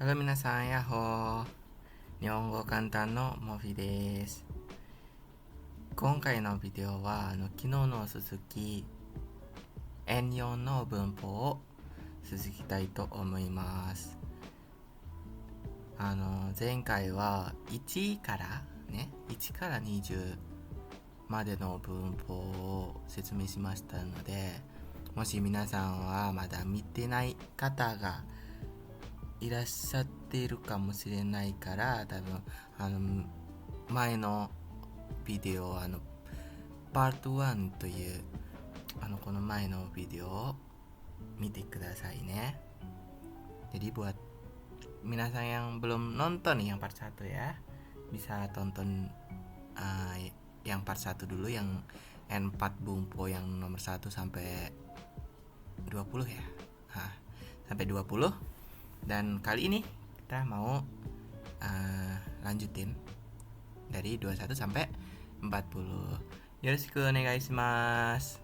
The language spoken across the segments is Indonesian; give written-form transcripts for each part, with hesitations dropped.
Halo minasan, yaho. Nihongo kantan no Mofi desu. 今回のビデオは昨日の続き、N4 の文法を続きたいと思います。前回は1から1から20までの文法を説明しましたので、もし皆さんはまだ見てない方がいらっしゃっているかもしれないから、多分前のビデオパート1というこの前のビデオを見てくださいね。Jadi buat minasan yang belum nonton nih yang part 1 ya, bisa tonton yang part 1 dulu, yang N4 Bumpo yang nomor 1 sampai 20 ya. Sampai 20. Dan kali ini kita mau lanjutin dari 21 sampai 40. Yoroshiku onegai shimasu.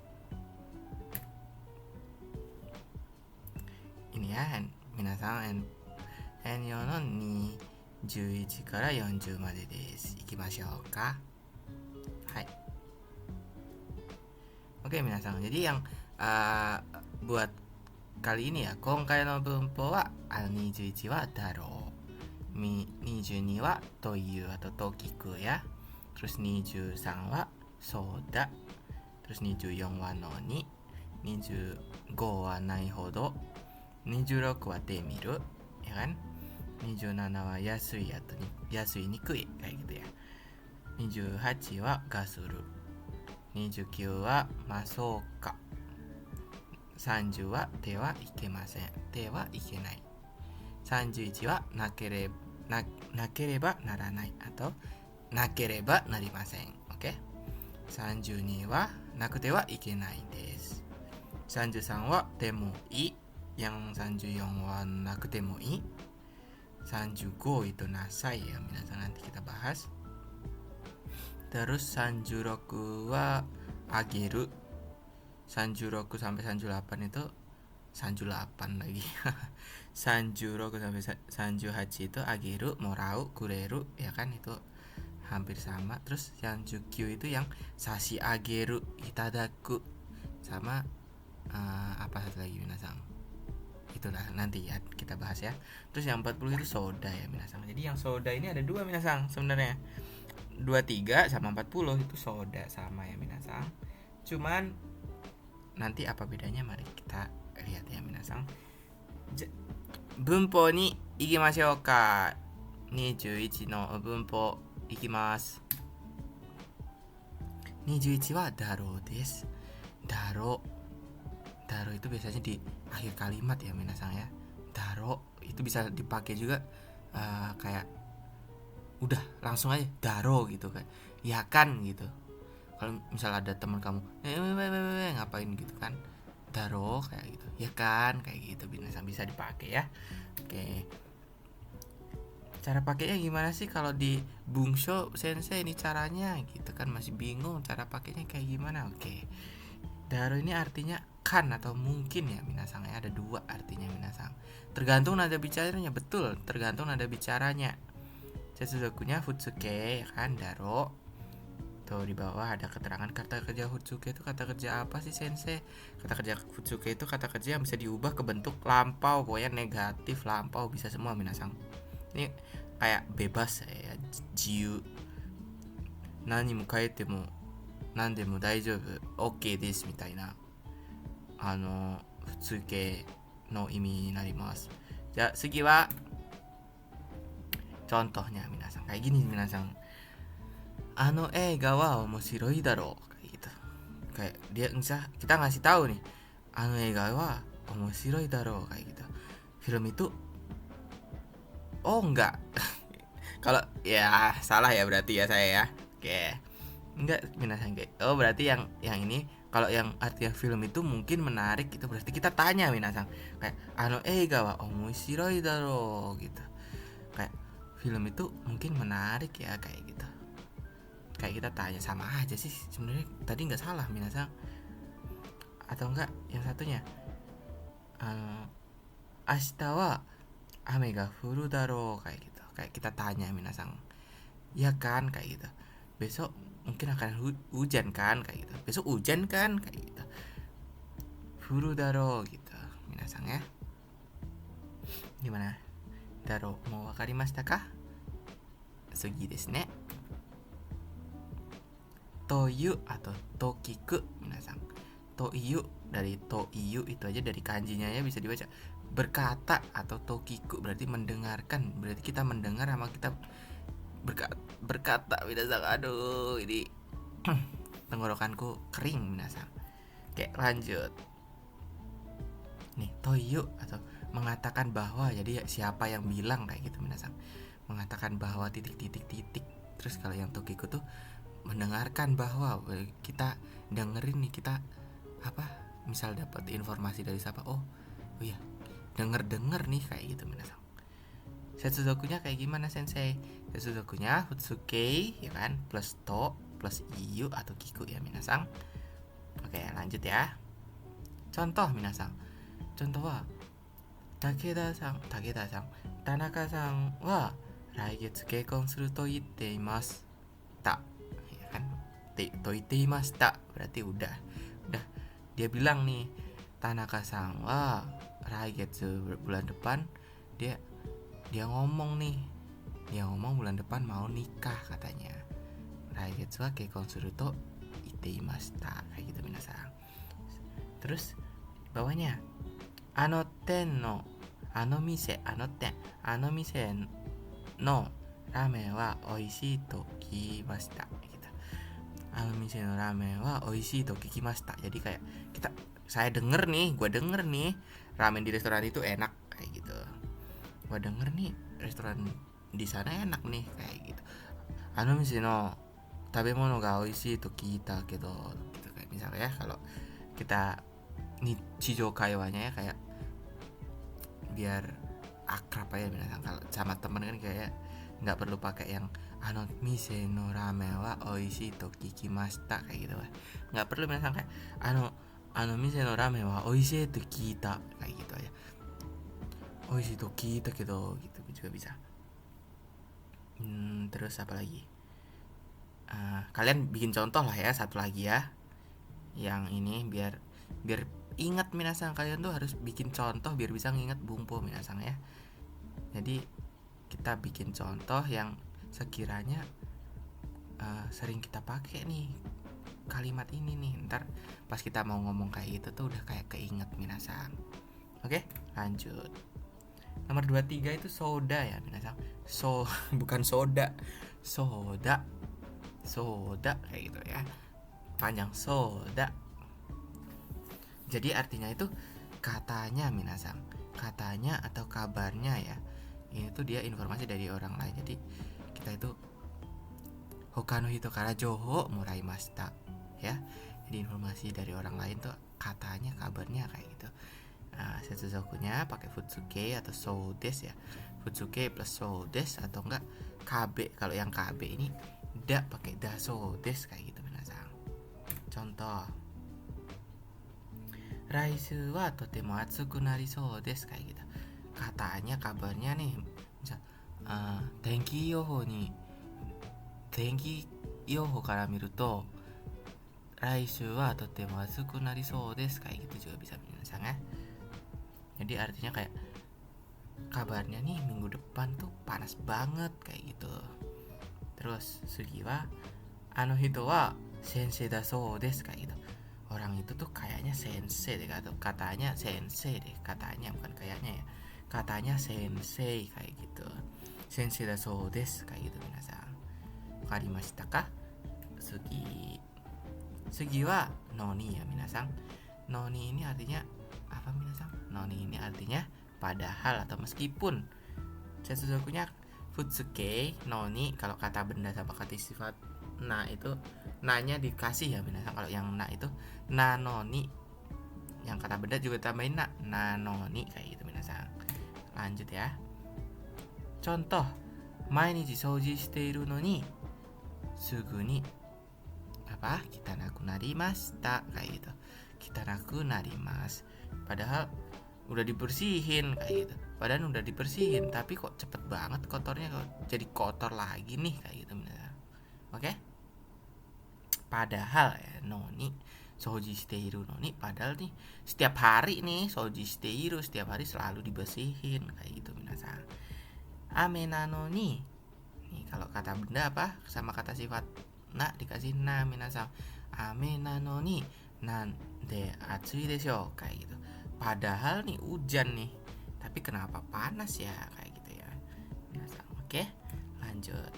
Ini ya, minasan N4 の21から40までです。いきましょうか。はい。Oke, minasan. Jadi yang buat kali ini ya, 今回の文法は21はだろう、22はというあとと聞くや、terus 23はそうだ、terus 24はのに、25はないほど、26はてみるya kan, 27は安いatau安いにくいkayak gitu ya, 28はがする、29はまあそうか、30は手はいけません、手はいけない、31はなければならない、あとなければなりません。 OK、 32はなくてはいけないです。33はでもいい、yang 34はなくてもいい。35 itu nasai ya, minasan nanti kita bahas. Terus 36 wa ageru, 36 sampai 38 itu 38 lagi. 36 sampai 38 itu ageru, morau, kureru ya kan, itu hampir sama. Terus 39 itu yang sashi ageru, itadaku, sama apa satu lagi minasan, itulah nanti ya kita bahas ya. Terus yang 40 itu soda ya minasan. Jadi yang soda ini ada dua minasan sebenarnya, 23 sama 40 itu soda sama ya minasan. Cuman nanti apa bedanya, mari kita lihat ya minasan. Bunpo ni ikimashou ka. 21の文法いきます。21はだろうです。だろうitu biasanya di akhir kalimat ya minasan ya. Daro itu bisa dipakai juga kayak udah langsung aja daro gitu, kayak ya kan gitu. Kalau misal ada teman kamu ngapain gitu kan, daro kayak gitu, ya kan kayak gitu, minasan bisa dipakai ya. Oke, cara pakainya gimana sih kalau di Bungsho Sensei ini caranya gitu kan, masih bingung cara pakainya kayak gimana. Oke, daro ini artinya kan atau mungkin ya minasan ya, ada dua artinya minasan, tergantung nada bicaranya. Betul, tergantung nada bicaranya. Setsudokunya futsuke ya kan, daro. Tuh di bawah ada keterangan kata kerja futsuke itu kata kerja apa sih sensei. Kata kerja futsuke itu kata kerja yang bisa diubah ke bentuk lampau, pokoknya negatif, lampau, bisa semua minasan. Ini kayak bebas ya, jiu, nani mo kaete mo nandemo daijoubu, OK ですみたいな普通形の意味になります。じゃあ次はcontohnya minasan kayak gini minasan.映画は面白いだろうkayak gitu. Kayak dia kita ngasih tahu nih,映画は面白いだろうkayak gitu. Film itu enggak. Kalau ya salah ya berarti ya saya ya. Oke. Enggak minasan kayak. Berarti yang ini, kalau yang artinya film itu mungkin menarik itu berarti kita tanya minasan kayak eiga wa omoshiroi daro gitu. Kayak film itu mungkin menarik ya kayak gitu. Kayak kita tanya, sama aja sih sebenarnya, tadi nggak salah minasan. Atau enggak yang satunya, ashita wa ame ga furu daro kayak gitu. Kayak kita tanya minasang, ya kan kayak gitu. Besok mungkin akan hujan kan kayak gitu. Besok hujan kan kayak gitu. Furu daro gitu minasang ya. Gimana? Daro mau wakarimashita ka? Sugi desu ne. Toyu atau tokiku minasang. Toyu dari toyu itu aja dari kanjinya ya bisa dibaca berkata, atau tokiku berarti mendengarkan, berarti kita mendengar sama kita berkata minasang. Aduh ini tenggorokanku kering minasang. Oke lanjut nih, toyu atau mengatakan bahwa, jadi siapa yang bilang kayak gitu minasang, mengatakan bahwa titik. Terus kalau yang tokiku tuh mendengarkan bahwa, kita dengerin nih, kita apa, misal dapat informasi dari siapa, oh iya denger nih kayak gitu minasang. Setsudokunya kayak gimana sensei? Setsudokunya futsuke ya kan, plus to plus iyu atau kiku ya minasang. Oke lanjut ya. Contoh minasang. Contoh wa Takeda-san, Tanaka-san wa laigetsu keikon suru to itte imasu ta. Ya kan? To itte imashita berarti udah dia bilang nih, Tanaka-san wa laigetsu bulan depan dia ngomong bulan depan mau nikah katanya. Laigetsu wa keikon suru to itte imashita kayak gitu minasang. Terus bawahnya ano ten no ano mise no ramen wa oishii to kikimashita gitu. Ano mise no ramen wa oishii to kikimashita. Jadi kayak gue denger nih ramen di restoran itu enak kayak gitu. Gue denger nih restoran di sana enak nih kayak gitu. Ano mise no tabemono ga oishii to kita gitu kayak misalnya ya, kalau kita nichijou kaiwanya ya kayak biar akrab aja minasang. Kalau sama temen kan kayak nggak perlu pakai yang ano mise no ramen wa oishii to kikimashita kayak gitu lah. Nggak perlu minasang, kayak ano mise no ramen wa oishii to kita kayak gitu aja. Oishii to kita gitu juga bisa. Terus apa lagi? Kalian bikin contoh lah ya, satu lagi ya. Yang ini biar ingat minasang, kalian tuh harus bikin contoh biar bisa nginget bumpo minasang ya. Jadi kita bikin contoh yang sekiranya sering kita pakai nih kalimat ini nih, ntar pas kita mau ngomong kayak gitu tuh udah kayak keinget minasang. Oke lanjut. Nomor 23 itu soda ya minasang. Bukan soda, soda kayak gitu ya, panjang soda. Jadi artinya itu katanya minasang, katanya atau kabarnya ya. Ini tuh dia informasi dari orang lain. Jadi kita itu hoka no hito kara joho moraimashita ya. Jadi informasi dari orang lain tuh katanya, kabarnya kayak gitu. Setsuzokunya pakai futsuke atau so des ya. Futsuke plus so des atau enggak kabe. Kalau yang kabe ini ndak pakai da so des kayak gitu minasang. Contoh, Raisu wa totemo atsuku narisou desu kayak gitu. Katanya, kabarnya nih, misal tenki yoho kara miru to Raisu wa totemo atsuku narisou desu kayak gitu juga bisa minasang ya. Jadi artinya kayak kabarnya nih minggu depan tuh panas banget kayak gitu. Terus sugi wa ano hito wa sensei da sou desu kayak gitu. Orang itu tuh kayaknya sensei deh, katanya sensei deh, katanya bukan kayaknya ya, katanya sensei kayak gitu. Sensei da sou desu kayak gitu minasang. Wakarimashita ka? Sugi wa noni ya minasang. Noni ini artinya apa minasang? Noni ini artinya padahal atau meskipun. Setsudokunya futsuke noni, kalau kata benda sama kata sifat nah itu nanya dikasih ya minasang. Kalau yang na itu nanoni, yang kata benda juga tambahin na, nanoni kayak gitu minasang. Lanjut ya. Contoh, mainichi souji shite iru no ni sugu ni apa? Kitanaku narimashita kayak gitu. Kitanaku narimasu. Padahal udah dibersihin kayak gitu. Padahal udah dibersihin, tapi kok cepet banget kotornya, kok jadi kotor lagi nih kayak gitu minasan. Oke? Padahal ya, noni soji shiteiru noni, padahal nih setiap hari nih soji shiteiru, setiap hari selalu dibersihin kayak gitu minasan. Ame nanoni, nih kalau kata benda apa sama kata sifat na dikasih na minasan. Ame nanoni nande atsui desho kayak gitu. Padahal nih hujan nih, tapi kenapa panas ya kayak gitu ya minasan. Oke, lanjut.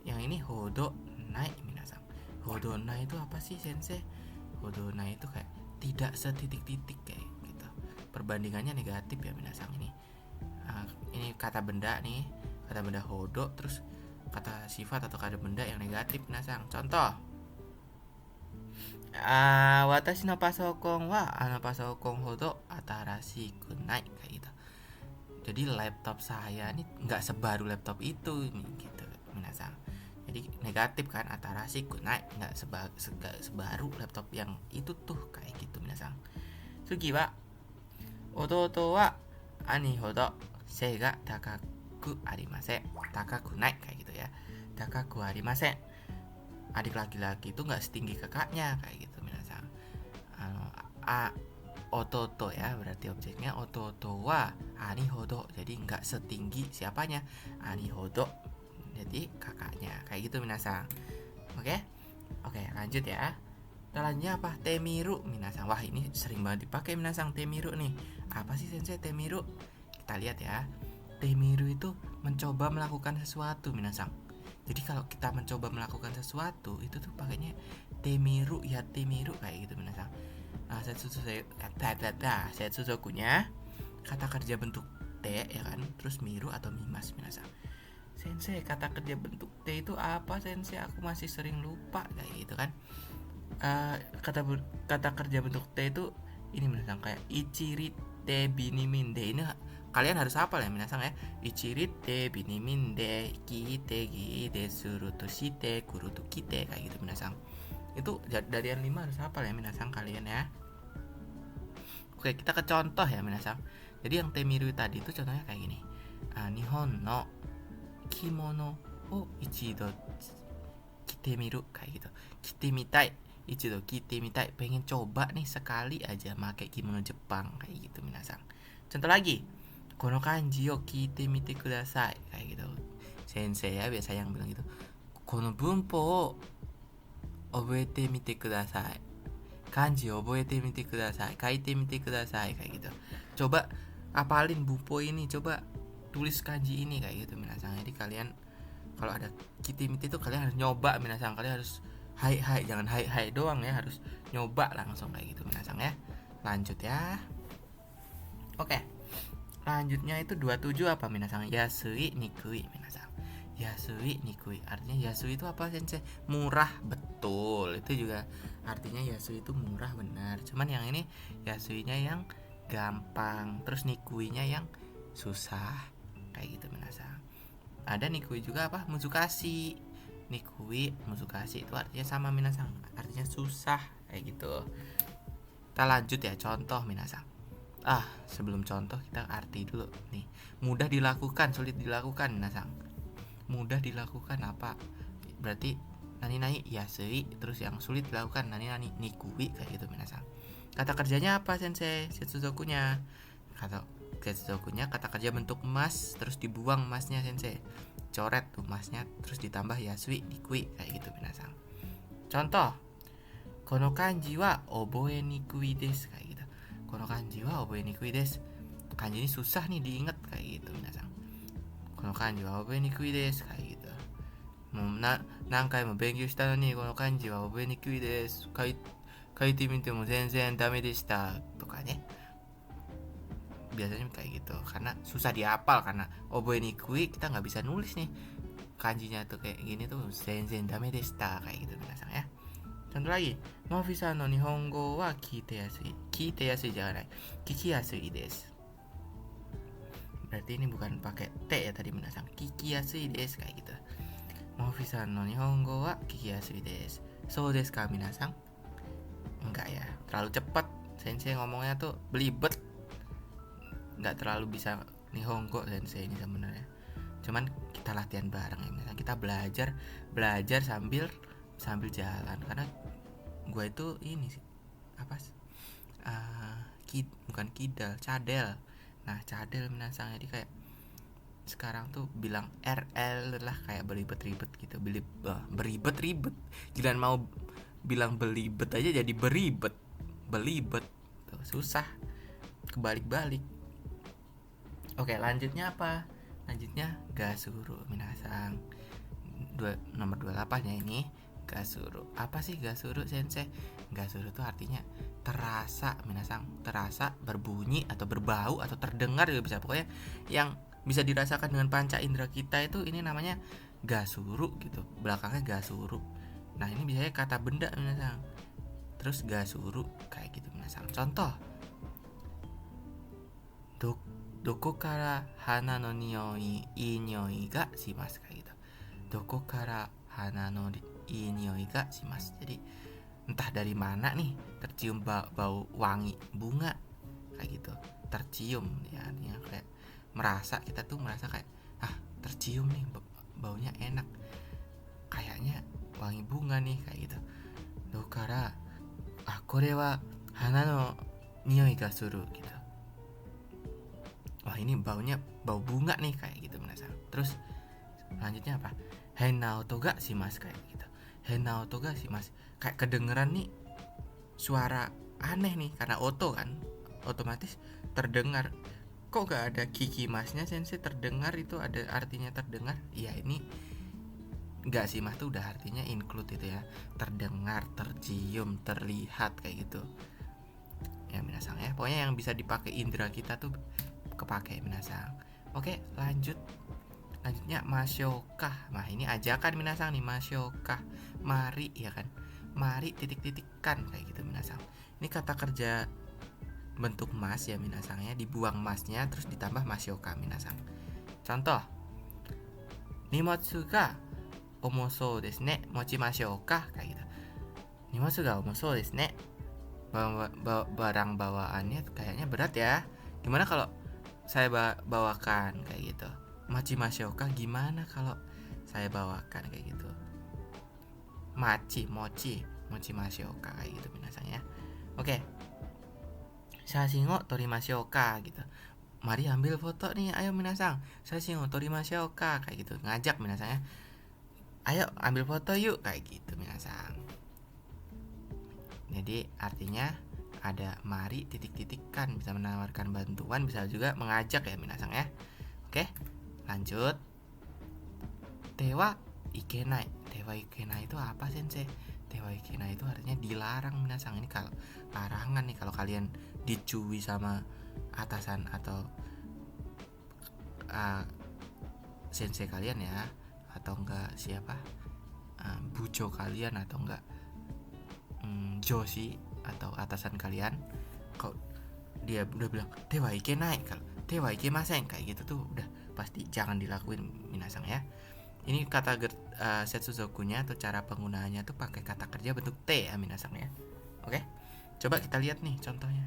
Yang ini hodo nai minasan. Hodo nai itu apa sih sensei? Hodo nai itu kayak tidak setitik-titik kayak gitu. Perbandingannya negatif ya minasan ini. Ini kata benda nih, kata benda hodo, terus kata sifat atau kata benda yang negatif minasan. Contoh, watashi no pasokon wa pasokon hodo atarashiku nai kayak gitu. Jadi laptop saya ini nggak sebaru laptop itu nih gitu minasan. Jadi negatif kan, atarashiku nai, nggak sebaru laptop yang itu tuh kayak gitu minasan. Sugi wa ototo wa ani hodo sei ga takaku arimasen, takaku nai kayak gitu ya. Takaku arimasen, adik laki-laki itu nggak setinggi kakaknya kayak gitu minasan. Ototo ya, berarti objeknya ototo wa ani hodo, jadi nggak setinggi siapanya, ani hodo, jadi kakaknya kayak gitu minasan. Oke, lanjut ya. Selanjutnya apa? Temiru minasan. Wah, ini sering banget dipakai minasan, temiru nih. Apa sih sensei temiru? Kita lihat ya. Temiru itu mencoba melakukan sesuatu minasan. Jadi kalau kita mencoba melakukan sesuatu itu tuh pakainya temiru ya, temiru kayak gitu minasan. Setsuzokunya kata kerja bentuk T ya kan, terus miru atau mimas minasan. Sensei, kata kerja bentuk T itu apa sensei? Aku masih sering lupa kayak gitu kan. Kata kerja bentuk T itu ini minasan, kayak ichiri te binimin de. Ini kalian harus hafal ya minasan ya. Ichiri te binimin de kite gi de suru to shite kuru to kite kayak gitu minasan. Itu dari yang 5 harus hafal ya minasan kalian ya. Oke, kita ke contoh ya minasan. Jadi yang temiru tadi itu contohnya kayak gini. Nihon no kimono o ichido kite miru kayak gitu. Kite mitai, ichido kite mitai, pengen coba nih sekali aja pakai kimono Jepang kayak gitu minasan. Contoh lagi, kono kanji o kite mite kudasai kayak gitu. Sensei ya biasa yang bilang gitu. Kono bunpo o oboete mite kudasai, kanji oboete mite kudasai, kaite mite kudasai kayak gitu. Coba apalin bunpo ini, coba tulis kanji ini kayak gitu minasan. Jadi kalian kalau ada kite-mite itu kalian harus nyoba minasan. Kalian harus hai jangan hai doang ya, harus nyoba langsung kayak gitu minasan ya. Lanjut ya. Oke, lanjutnya itu 27 apa minasan? Yasui nikui minasan. Yasui nikui, artinya yasui itu apa sensei? Murah, betul. Itu juga artinya yasui itu murah, benar. Cuman yang ini yasuinya yang gampang, terus nikuinya yang susah kayak gitu minasan. Ada nikui juga apa? Musukashi. Nikui, musukashi itu artinya sama minasan, artinya susah kayak gitu. Kita lanjut ya, contoh minasan. Sebelum contoh kita arti dulu nih. Mudah dilakukan, sulit dilakukan minasan. Mudah dilakukan apa? Berarti nani yasui, terus yang sulit dilakukan nani nikui kayak gitu minasan. Kata kerjanya apa sensei? Setsuzokunya. Setsuzokunya kata kerja bentuk emas, terus dibuang emasnya sensei. Coret tuh emasnya, terus ditambah yasui nikui kayak gitu minasan. Contoh, kono kanji wa oboe nikui desu kayak gitu. Kono kanji wa oboe nikui desu. Kanji ini susah nih diingat kayak gitu minasan. Kono kanji wa oboe nikui desu kayak gitu. Nankai mo benkyou shita noni kono kanji wa oboe nikui desu. Kaite mite mo zenzen dame deshita toka ne. Biasanya kayak gitu, karena susah dihafal, karena oboe nikui kita nggak bisa nulis nih kanjinya tuh kayak gini tuh, zenzen dame deshita kayak gitu minasan ya. Contoh lagi, Novi-san no nihongo wa kite yasui jangan kiki yasui desu. Berarti ini bukan pakai T ya tadi minasan, kiki yasui desu kayak gitu. Novi-san no nihongo wa kiki yasui desu. So desu ka minasan? Enggak ya, terlalu cepat sensei ngomongnya tuh belibet. nggak terlalu bisa Nihongo sensei ini sebenarnya. Cuman kita latihan bareng ya, misalnya kita belajar sambil jalan, karena gue itu ini sih apa bukan kidal, cadel. Nah cadel minasang, jadi kayak sekarang tuh bilang RL lah, kayak beribet-ribet gitu, beribet-ribet. Giliran mau bilang belibet aja jadi belibet tuh, susah, kebalik-balik. Oke, lanjutnya apa? Lanjutnya gasuru minasang. Nomor 28 ya ini, gasuru. Apa sih gasuru sensei? Gasuru tuh artinya terasa minasang, terasa, berbunyi atau berbau atau terdengar juga bisa, pokoknya yang bisa dirasakan dengan panca indera kita itu, ini namanya gasuru gitu, belakangnya gasuru. Nah ini biasanya kata benda minasang, terus gasuru kayak gitu minasang. Contoh, doko kara hana no nioi ii nioi ga shimasu, kayak gitu. Doko kara hana no ii nioi ga shimasu, jadi entah dari mana nih tercium bau wangi bunga, kayak gitu. Tercium ya, artinya kayak merasa, kita tuh merasa kayak tercium nih baunya enak, kayaknya wangi bunga nih, kayak gitu. Dokara kore wa hana no nioi ga suru gitu. Wah ini baunya bau bunga nih, kayak gitu menasang. Terus lanjutnya apa? Henna oto ga shimasu, kayak gitu. Henna oto ga shimasu, kayak kedengeran nih suara aneh nih, karena oto kan otomatis terdengar. Kok gak ada kiki masnya sensei? Terdengar itu ada artinya terdengar. Iya ini gak sih mas tuh udah artinya include itu ya, terdengar, tercium, terlihat, kayak gitu ya minasang ya. Pokoknya yang bisa dipakai indera kita tuh kepake minasang. Oke lanjutnya masyoka. Nah ini ajakan minasang nih, masyoka, mari ya kan, mari titik-titikkan, kayak gitu minasang. Ini kata kerja bentuk mas ya minasang ya, dibuang masnya terus ditambah masyoka minasang. Contoh, nimotsu ga omosou desu ne, mochimashou ka, kayak gitu. Nimotsu ga omosou desu ne, barang bawaannya kayaknya berat ya, gimana kalau saya bawakan, kayak gitu. Mochimashou ka, gimana kalau saya bawakan, kayak gitu. Mochimashou ka, kayak gitu minasang ya. Oke, shashin o torimashou ka gitu. Mari ambil foto nih, ayo minasang. Shashin o torimashou ka, kayak gitu. Ngajak minasang ya. Ayo ambil foto yuk, kayak gitu minasang. Jadi artinya ada mari titik-titikkan, bisa menawarkan bantuan, bisa juga mengajak ya minasang ya. Oke, lanjut. Tewa ikenai. Tewa ikenai itu apa sensei? Tewa ikenai itu artinya dilarang minasang. Ini kalau larangan nih, kalau kalian dicui sama atasan atau sensei kalian ya, atau enggak siapa, bujo kalian, atau enggak joshi atau atasan kalian, kalau dia udah bilang tewa ikenai, kalau tewa ikemasen, kayak gitu tuh udah pasti jangan dilakuin minasang ya. Ini kata setsuzokunya atau cara penggunaannya tuh pakai kata kerja bentuk T ya minasang ya. Oke, coba kita lihat nih contohnya.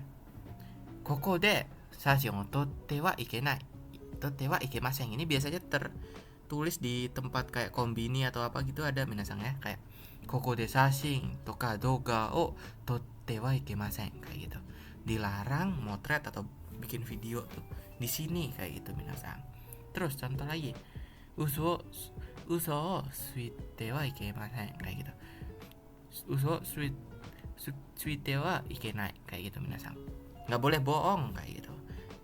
Koko de sashin o totte wa ikenai, totte wa ikemasen. Ini biasanya tertulis di tempat kayak kombini atau apa gitu, ada minasang ya, kayak koko de sashin toka doga o totte wa ikemasen, kayak gitu. Dilarang motret atau bikin video tuh di sini, kayak gitu minasang. Terus contoh lagi, uso suite wa ikemasen, kayak gitu. Uso suite wa ikenai, kayak gitu minasang. Nggak boleh bohong, kayak gitu.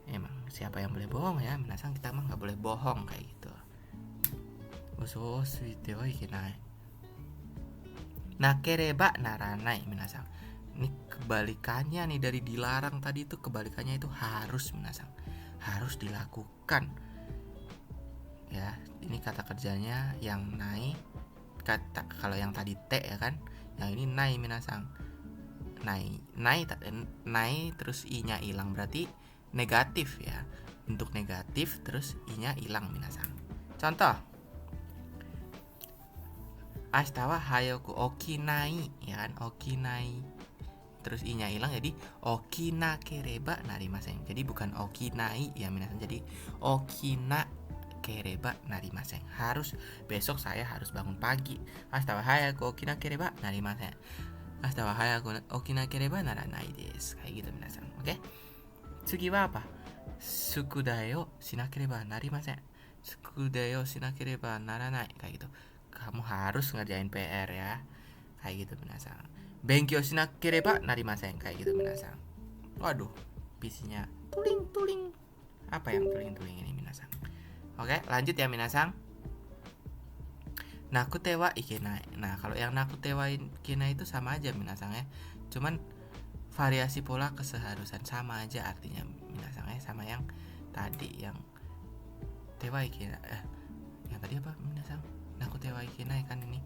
Emang siapa yang boleh bohong ya minasang? Kita mah nggak boleh bohong, kayak gitu. Uso suite wa ikenai. Nakereba naranai minasang. Ini kebalikannya nih dari dilarang tadi, itu kebalikannya itu harus minasang, harus dilakukan ya. Ini kata kerjanya yang nai, kata kalau yang tadi te ya kan, yang ini nai minasang. Nai terus i nya hilang, berarti negatif ya, bentuk negatif terus i nya hilang minasang. Contoh, ashita wa hayoku okinai ya kan, okinai terus i-nya hilang jadi okina kereba narimasen. Jadi bukan okinai ya minasan, jadi okina kereba narimasen. Harus besok saya harus bangun pagi. Ashita wa hayaku okina kereba narimasen. Ashita wa hayaku okina kereba naranai desu. Kayak gitu minasan. Oke. Tsugi wa apa? Sukudai o shinakereba narimasen. Sukudai o shinakereba naranai. Kayak gitu. Kamu harus ngerjain PR ya. Kayak gitu minasan. Benkyou shinakereba narimasen. Kayak gitu minasan. Waduh, PC-nya tuling. Apa yang tuling ini minasan? Oke, lanjut ya minasan. Nakute wa ikenai. Nah, kalau yang nakute wa ikenai itu sama aja minasan ya. Cuman variasi pola keseharusan sama aja artinya minasan ya, sama yang tadi yang tewa ikenai. Yang tadi apa minasan? Nakute wa ikenai kan ini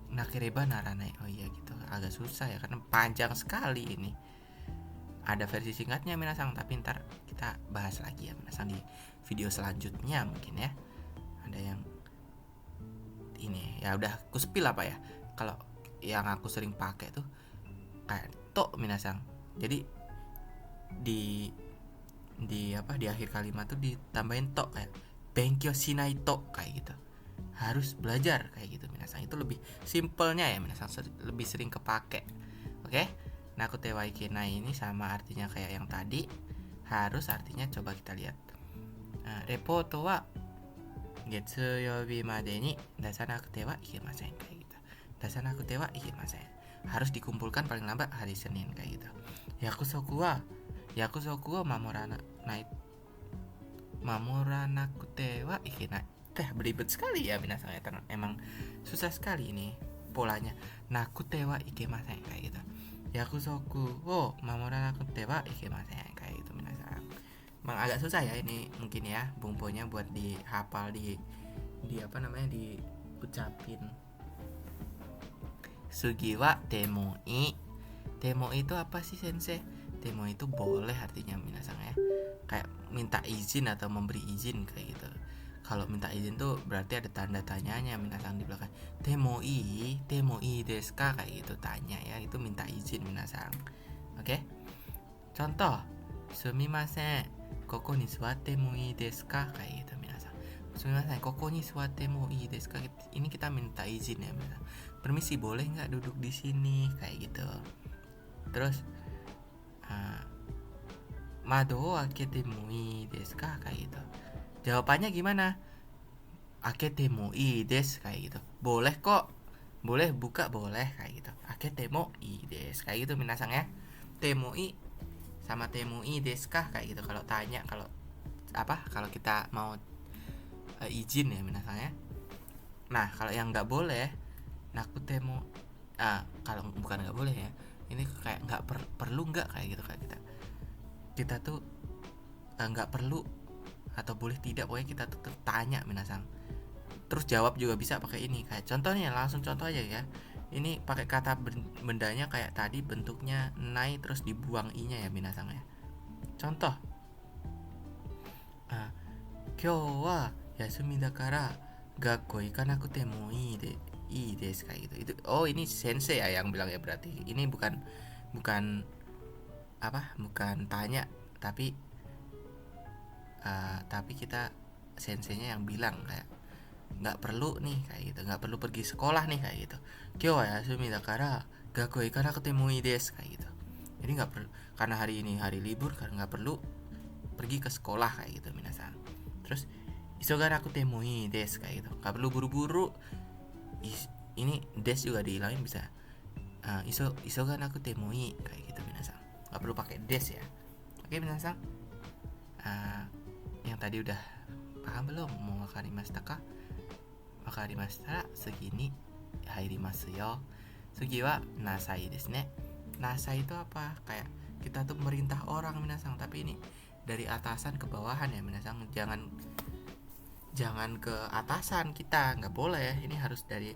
nakereba naranai. Oh iya gitu. Agak susah ya karena panjang sekali ini. Ada versi singkatnya minasan, tapi ntar kita bahas lagi ya minasan di video selanjutnya mungkin ya. Ada yang ini ya udah aku spill apa ya. Kalau yang aku sering pakai tuh kayak to minasan. Jadi di apa di akhir kalimat tuh ditambahin to kayak benkyou shinai to kayak gitu. Harus belajar kayak gitu minasan. Itu lebih simpelnya ya minasan, lebih sering kepake. Oke? Nakute wa ikenai ini sama artinya kayak yang tadi. Harus artinya coba kita lihat. Reporto wa getsuyobi made ni dasanakute wa ikemasen kayak gitu. Dasanakute wa ikemasen. Harus dikumpulkan paling lambat hari Senin kayak gitu. Yakusoku wa mamoranakute wa ikenai. Beribet sekali ya minasan. Emang susah sekali ini polanya. Nakute wa ikemasen kayak gitu. Yakusoku wo mamoranakute wa ikemasen kayak gitu minasan. Emang agak susah ya ini mungkin ya bumponya buat dihafal di apa namanya diucapin. Sugi wa temoi. Temoi itu apa sih sensei? Temoi itu boleh artinya minasan ya. Kayak minta izin atau memberi izin kayak gitu. Kalau minta izin tuh berarti ada tanda tanyanya minasan di belakang. Temoi desu ka kayak gitu, tanya ya, itu minta izin minasan. Oke? Contoh, sumimasen, koko ni suwatte mo ii desu ka kayak gitu minasan. Sumimasen, koko ni suwatte mo ii desu ka. Ini kita minta izin ya minasan. Permisi, boleh nggak duduk di sini kayak gitu. Terus mado o akete mo ii desu ka kayak gitu. Jawabannya gimana? Akete mo ii desu kayak gitu. Boleh kok. Boleh buka boleh kayak gitu. Akete mo ii desu kayak gitu minasan ya. Temoi sama temoi desu ka kayak gitu kalau tanya, kalau kita mau izin ya minasan ya. Nah, kalau yang nggak boleh nakute mo kalau bukan nggak boleh ya. Ini kayak nggak perlu nggak kayak gitu kayak kita tuh nggak perlu atau boleh tidak, pokoknya kita tuh tanya minasan. Terus jawab juga bisa pakai ini. Kayak contohnya, langsung contoh aja ya. Ini pakai kata bendanya kayak tadi bentuknya nai terus dibuang i-nya ya minasan ya. Contoh. Kyou wa yasumi dakara gakkou ikanakute mo ii desu kayak gitu. Itu ini sensei ya yang bilang ya, berarti. Ini bukan tanya, tapi kita senseinya yang bilang kayak nggak perlu nih kayak gitu, nggak perlu pergi sekolah nih kayak gitu. Kyou wa yasumi dakara gakkou ikanakute mo ii desu kayak gitu. Jadi nggak perlu, karena hari ini hari libur, karena nggak perlu pergi ke sekolah kayak gitu minasan. Terus isoganakute mo ii desu kayak gitu, nggak perlu buru-buru. Ini des juga dihilangin bisa isoganakute mo ii kayak gitu minasan, nggak perlu pakai des ya. Oke minasan, yang tadi udah paham belum? Mau wakarimashita ka? Wakarimashita segini hairimasu yo. Sugi wa nasai desu ne. Nasai itu apa? Kayak kita tuh merintah orang minasan, tapi ini dari atasan ke bawahan ya minasan. Jangan ke atasan kita, nggak boleh. Ini harus dari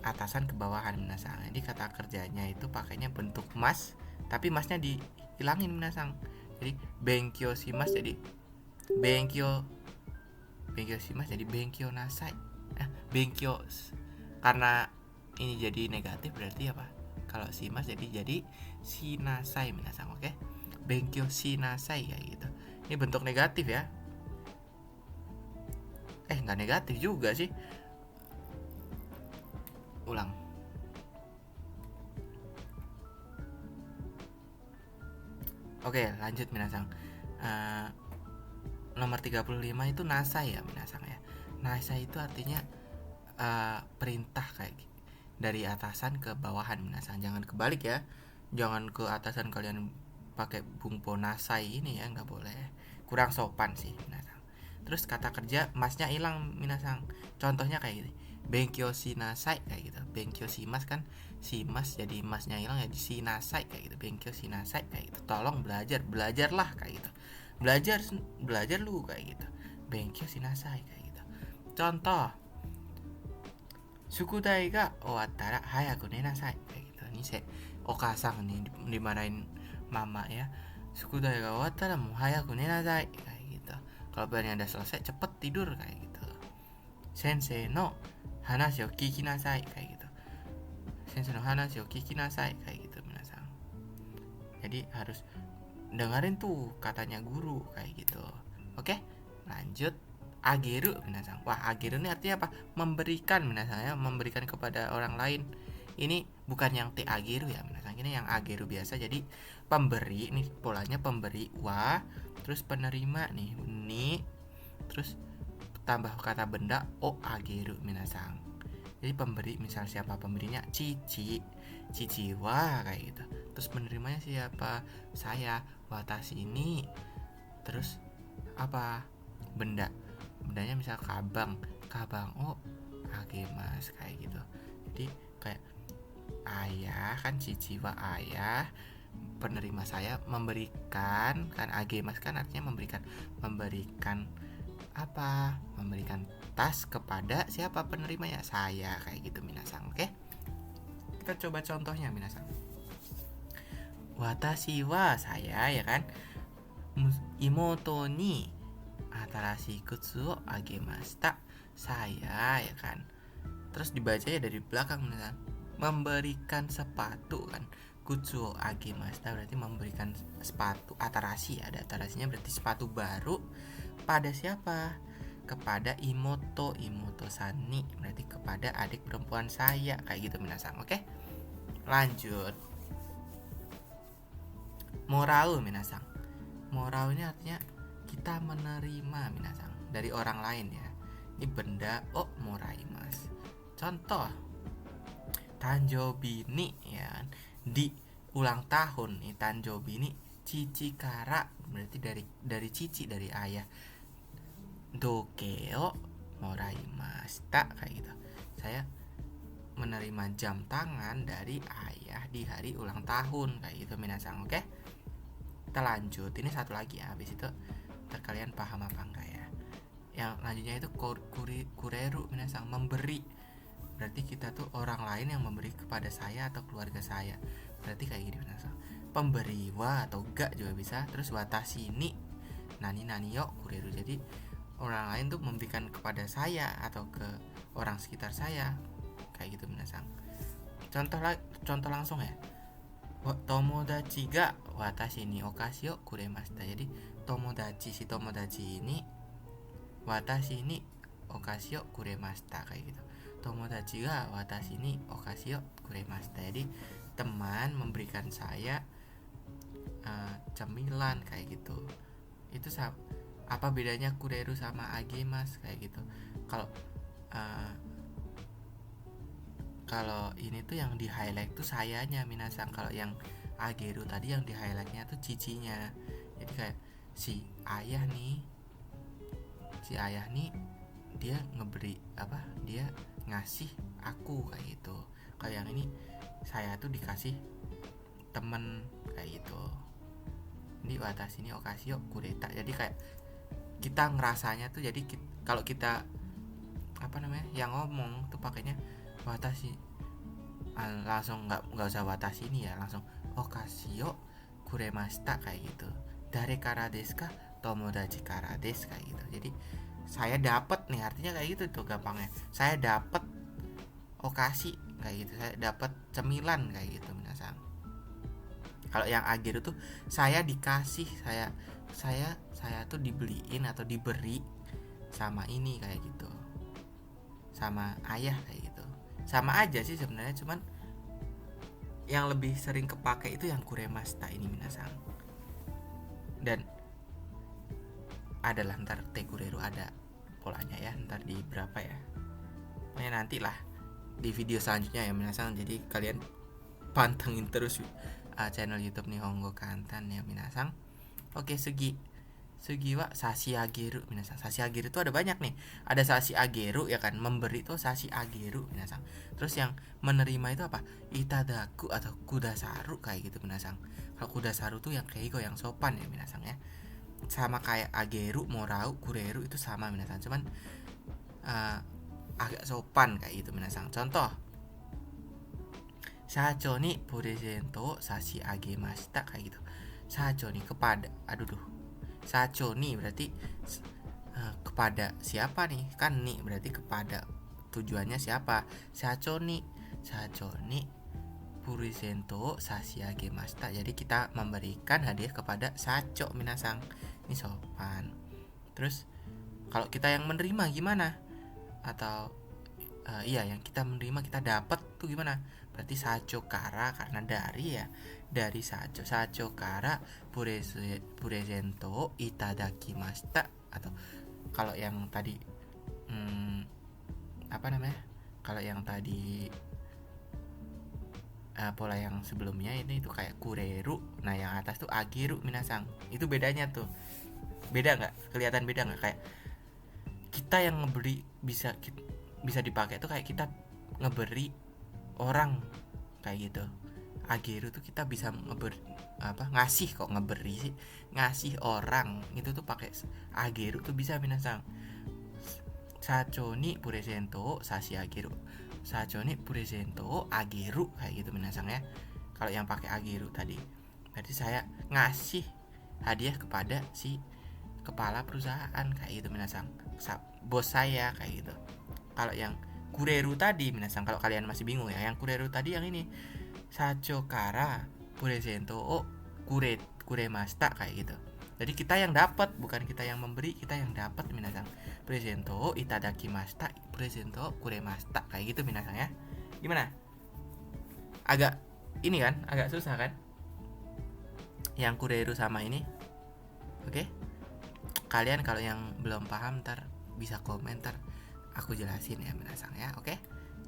atasan ke bawahan minasan. Jadi kata kerjanya itu pakainya bentuk mas, tapi masnya dihilangin minasan. Jadi benkyou shimasu jadi benkyou shimasu jadi benkyou nasai. Benkyou, karena ini jadi negatif berarti apa? Kalau shimas jadi shinasai minasang, oke? Benkyou shinasai kayak gitu. Ini bentuk negatif ya. Nggak negatif juga sih. Ulang. Oke, lanjut minasang. Nomor 35 itu nasai ya minasang ya. Nasai itu artinya perintah kayak dari atasan ke bawahan minasang. Jangan kebalik ya. Jangan ke atasan kalian pakai bungpo nasai ini ya, nggak boleh. Kurang sopan sih minasang. Terus kata kerja masnya hilang minasang. Contohnya kayak gini. Benkyou shinasai kayak gitu. Benkyou shimas kan shimas jadi masnya hilang ya, di shinasai kayak gitu. Benkyou shinasai kayak gitu. Tolong belajarlah kayak gitu. Belajar lu kayak gitu. Benkyou shinasai kayak gitu. Contoh, sukudai ga owattara hayaku nenasai kayak gitu. Ini Okasang nih dimarahin mama ya. Sukudai ga owattara mau hayaku nenasai kayak gitu. Kalau pelajaran udah selesai cepet tidur kayak gitu. Sensei no hanashi o kikinasai kayak gitu. Sensei no hanashi o kikinasai kayak gitu minasang. Jadi harus dengerin tuh katanya guru kayak gitu. Oke, lanjut. Ageru minasang. Wah, ageru ini artinya apa? Memberikan minasang ya, memberikan kepada orang lain. Ini bukan yang te ageru ya minasang. Ini yang ageru biasa. Jadi pemberi, ini polanya pemberi wa, terus penerima nih ni, terus tambah kata benda o ageru minasang. Jadi pemberi, misal siapa pemberinya? Cici wa kayak gitu. Terus penerimanya siapa? Saya, watashi ini. Terus apa? Bendanya misal kabang o agemas kayak gitu. Jadi kayak ayah kan, cici wa ayah, penerima saya memberikan kan, agemas kan artinya memberikan apa? Memberikan tas kepada siapa penerimanya? Saya kayak gitu minasang. Oke? Kita coba contohnya minasang. Watashi wa saya ya kan. Imoto ni atarashii kutsu o agemashita. Saya ya kan. Terus dibaca ya dari belakang minasang. Memberikan sepatu kan. Kutsu o agemashita berarti memberikan sepatu. Atarashi, ada atarashinya berarti sepatu baru. Pada siapa? Kepada imoto sani, berarti kepada adik perempuan saya kayak gitu minasang. Oke? Lanjut. Morau minasang. Morau ini artinya kita menerima minasang dari orang lain ya. Ini benda o moraimasu. Contoh, tanjoubi ni ya, di ulang tahun nih, tanjoubi ni cici kara berarti dari cici, dari ayah. Doke o moraimashita kayak gitu. Saya menerima jam tangan dari ayah di hari ulang tahun kayak gitu minasang. Oke? Kita lanjut. Ini satu lagi ya. Habis itu kalian paham apa enggak ya? Yang lanjutnya itu kureru minasang, memberi. Berarti kita tuh orang lain yang memberi kepada saya atau keluarga saya. Berarti kayak gini minasang. Pemberi wa atau ga juga bisa. Terus watashi ni nani yo kureru. Jadi orang lain tuh memberikan kepada saya atau ke orang sekitar saya kayak gitu minasang. Contoh langsung ya. Tomodachi ga watashi ni okashi o kuremashita. Jadi si tomodachi ini watashi ni okashi o kuremashita kayak gitu. Tomodachi ga watashi ni okashi o kuremashita. Jadi teman memberikan saya cemilan kayak gitu. Itu apa bedanya kureru sama agemas kayak gitu. Kalau ini tuh yang di highlight tuh sayanya minasang. Kalau yang ageru tadi yang di highlightnya tuh cicinya. Jadi kayak si ayah nih dia dia ngasih aku kayak gitu. Kalau yang ini saya tuh dikasih temen kayak gitu. Ini watashi ni okashi o kureta. Jadi kayak kita ngerasanya tuh, jadi kalau kita yang ngomong tuh pakainya watashi, langsung nggak usah watashi ini ya, langsung okashi o kuremashita kayak gitu. Dare kara desu ka? Tomodachi kara desu kayak gitu. Jadi saya dapat nih, artinya kayak gitu tuh gampangnya. Saya dapat okashi kayak gitu, saya dapat cemilan kayak gitu minasang. Kalau yang ageru tuh saya dikasih, saya tuh dibeliin atau diberi sama ini kayak gitu, sama ayah kayak gitu. Sama aja sih sebenarnya, cuman yang lebih sering kepake itu yang kuremasta ini minasang. Dan adalah ntar tekurero ada polanya ya, ntar di berapa ya, pokoknya nanti lah di video selanjutnya ya minasang. Jadi kalian pantengin terus channel YouTube Nihongo Kantan ya minasang. Oke, Sugi wa sashi ageru minasang. Sashi ageru itu ada banyak nih. Ada sashi ageru ya kan, memberi tuh sashi ageru minasang. Terus yang menerima itu apa? Itadaku atau kudasaru kayak gitu minasang. Kalau kudasaru tuh yang keigo, yang sopan ya minasang ya. Sama kayak ageru, morau, kureru itu sama minasang. Cuman agak sopan kayak gitu minasang. Contoh, Shacho ni presento sashi agemashita kayak gitu. Shacho ni kepada, Shacho ni berarti kepada siapa nih? Kan nih berarti kepada, tujuannya siapa? Shacho ni presento sashi agemashita. Jadi kita memberikan hadiah kepada Shacho minasang. Ini sopan. Terus kalau kita yang menerima gimana? Atau iya, yang kita menerima, kita dapat tuh gimana? Berarti sacho kara, karena dari ya, dari sacho kara presento itadakimashita. Atau kalau yang tadi apa namanya, kalau yang tadi pola yang sebelumnya ini itu kayak kureru, nah yang atas tuh ageru minasang. Itu bedanya tuh, beda nggak? Kelihatan beda nggak? Kayak kita yang ngeberi bisa dipakai tuh kayak kita ngeberi orang kayak gitu. Ageru tuh kita bisa ngasih, kok ngeberi sih, ngasih orang itu tuh pakai ageru tuh bisa minasang. Sacho ni presento sashi ageru, sacho ni presento ageru kayak gitu minasang ya. Kalau yang pakai ageru tadi berarti saya ngasih hadiah kepada si kepala perusahaan kayak gitu minasang, bos saya kayak gitu. Kalau yang kureru tadi minasang, kalau kalian masih bingung ya, yang kureru tadi yang ini sacho kara presento kuremashita kayak gitu. Jadi kita yang dapat, bukan kita yang memberi, kita yang dapat minasang. Presento itadakimashita, presento kuremashita kayak gitu minasang ya. Gimana? Agak ini kan, agak susah kan? Yang kureru sama ini. Oke? Kalian kalau yang belum paham ntar bisa komentar, aku jelasin ya minasang ya. Oke,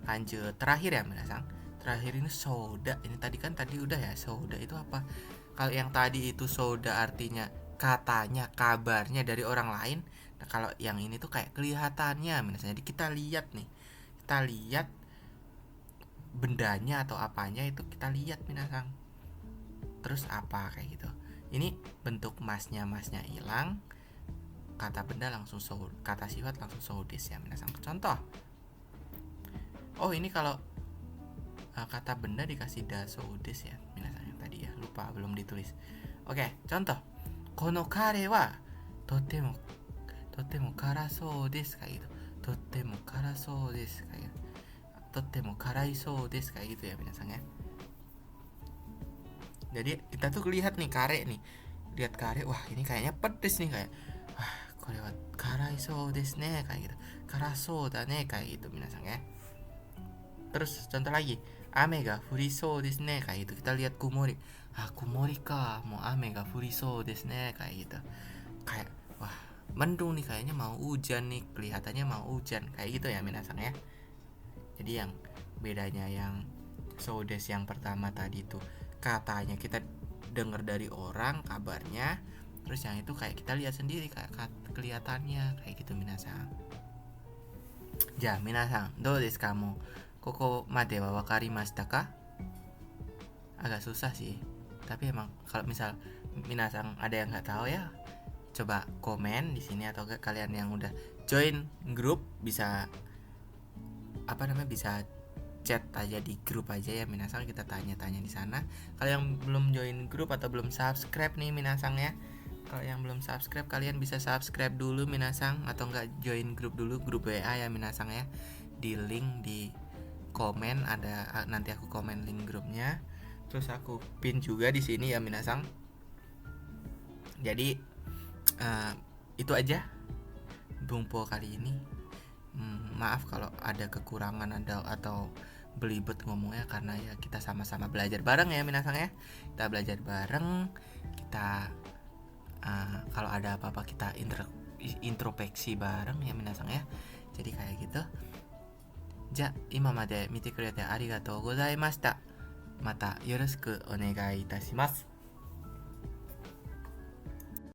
lanjut terakhir ya minasang. Terakhir ini soda. Ini tadi udah ya, soda itu apa? Kalau yang tadi itu soda artinya katanya, kabarnya dari orang lain. Nah kalau yang ini tuh kayak kelihatannya minasang. Jadi kita lihat nih, kita lihat bendanya atau apanya itu kita lihat minasang. Terus apa kayak gitu. Ini bentuk masnya hilang, kata benda langsung kata sifat langsung sodes ya minasang. Contoh, oh ini kalau kata benda dikasih da sodes ya minasang, yang tadi ya lupa belum ditulis. Oke, contoh, kono kare wa totemo karasou desu kayak gitu. Totemo karasou desu kayak gitu. Totemo karaisou desu kayak gitu ya minasang ya. Jadi kita tuh lihat nih kare nih, lihat kare, wah ini kayaknya pedes nih, kayak wah kore wa karaisou desu ne kayak gitu, karasou da ne kayak gitu minasang ya. Terus contoh lagi, ame ga furisou desu ne kayak gitu. Kita lihat kumori, kumori ka, mau ame ga furisou desu ne kayak gitu. Kayak wah mendung nih, kayaknya mau hujan nih, kelihatannya mau hujan kayak gitu ya minasang ya. Jadi yang bedanya yang sodes yang pertama tadi tuh katanya kita dengar dari orang, kabarnya. Terus yang itu kayak kita lihat sendiri, kayak kelihatannya kayak gitu minasang. Ja, minasang, do desu ka? Mo koko made wa wakarimashita ka? Agak susah sih, tapi emang kalau misal minasang ada yang nggak tahu ya, coba komen di sini, atau kalian yang udah join grup bisa bisa chat aja di grup aja ya minasang, kita tanya-tanya di sana. Kalau yang belum join grup atau belum subscribe nih minasang ya, kalau yang belum subscribe kalian bisa subscribe dulu minasang, atau enggak join grup dulu, grup WA ya minasang ya, di link di komen, nanti aku komen link grupnya. Terus aku pin juga di sini ya minasang. Jadi itu aja bumpo kali ini. Maaf kalau ada kekurangan atau belibet ngomongnya, karena ya kita sama-sama belajar bareng ya minasang ya. Kita belajar bareng, kita kalau ada apa-apa kita introspeksi bareng ya minasang ya. Jadi kayak gitu. Ja, 今まで見てくれてありがとうございました。またよろしくお願いいたします。